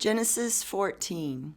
Genesis 14.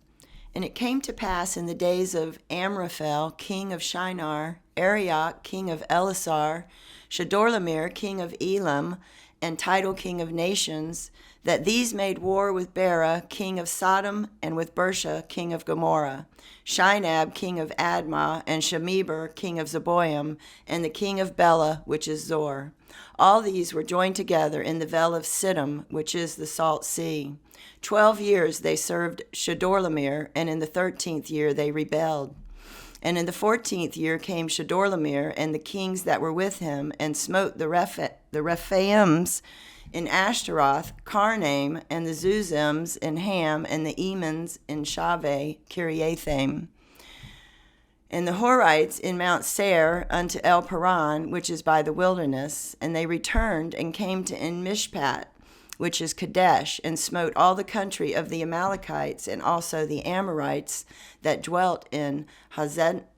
And it came to pass in the days of Amraphel, king of Shinar, Arioch, king of Elasar, Shedorlaomer, king of Elam, and Tidal, king of nations, that these made war with Bera, king of Sodom, and with Bersha, king of Gomorrah, Shinab, king of Admah, and Shemeber, king of Zeboim, and the king of Bela, which is Zor. All these were joined together in the vale of Siddim, which is the salt sea. 12 years they served Shedorlaomer, and in the 13th year they rebelled. And in the 14th year came Shedorlaomer and the kings that were with him, and smote the Rephaims in Ashtaroth, Karnaim, and the Zuzims in Ham, and the Emans in Shaveh, Kiriathaim. And the Horites in Mount Seir unto El Paran, which is by the wilderness. And they returned and came to En Mishpat, which is Kadesh, and smote all the country of the Amalekites, and also the Amorites that dwelt in Hazantamar.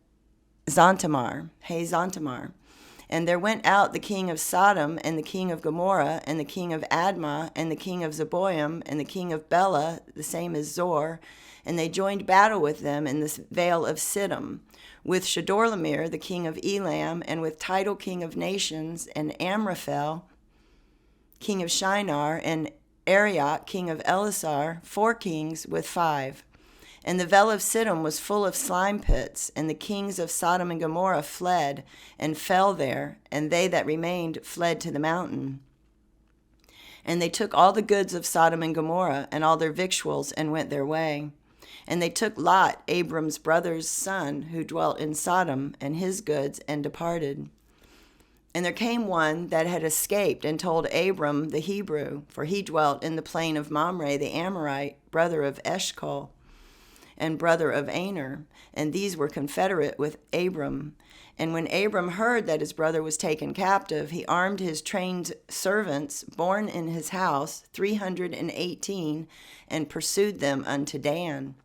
And there went out the king of Sodom, and the king of Gomorrah, and the king of Admah, and the king of Zeboim, and the king of Bela, the same as Zor, and they joined battle with them in this vale of Siddim, with Shedorlaomer, the king of Elam, and with Tidal, king of nations, and Amraphel, king of Shinar, and Arioch, king of Elasar, 4 kings with 5. And the vale of Siddim was full of slime pits, and the kings of Sodom and Gomorrah fled and fell there, and they that remained fled to the mountain. And they took all the goods of Sodom and Gomorrah, and all their victuals, and went their way. And they took Lot, Abram's brother's son, who dwelt in Sodom, and his goods, and departed. And there came one that had escaped, and told Abram the Hebrew, for he dwelt in the plain of Mamre the Amorite, brother of Eshcol, and brother of Aner, and these were confederate with Abram. And when Abram heard that his brother was taken captive, he armed his trained servants, born in his house, 318, and pursued them unto Dan.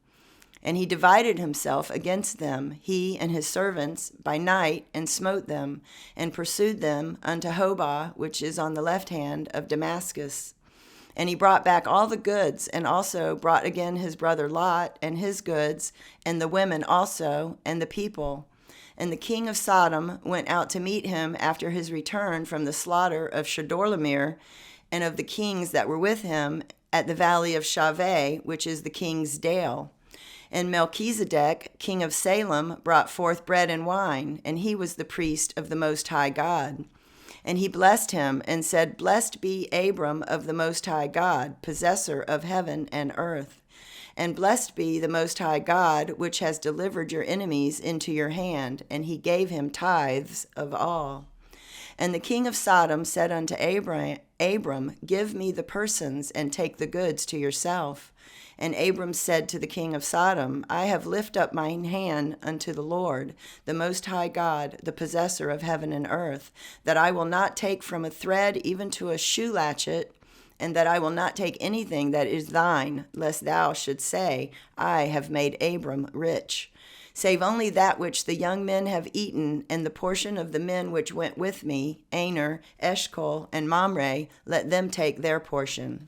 And he divided himself against them, he and his servants, by night, and smote them, and pursued them unto Hobah, which is on the left hand of Damascus. And he brought back all the goods, and also brought again his brother Lot, and his goods, and the women also, and the people. And the king of Sodom went out to meet him after his return from the slaughter of Shedorlaomer, and of the kings that were with him, at the valley of Shaveh, which is the king's dale. And Melchizedek, king of Salem, brought forth bread and wine, and he was the priest of the Most High God. And he blessed him, and said, Blessed be Abram of the Most High God, possessor of heaven and earth. And blessed be the Most High God, which has delivered your enemies into your hand. And he gave him tithes of all. And the king of Sodom said unto Abram, Give me the persons, and take the goods to yourself. And Abram said to the king of Sodom, I have lifted up mine hand unto the Lord, the Most High God, the possessor of heaven and earth, that I will not take from a thread even to a shoe latchet, and that I will not take anything that is thine, lest thou shouldst say, I have made Abram rich. Save only that which the young men have eaten, and the portion of the men which went with me, Aner, Eshcol, and Mamre, let them take their portion.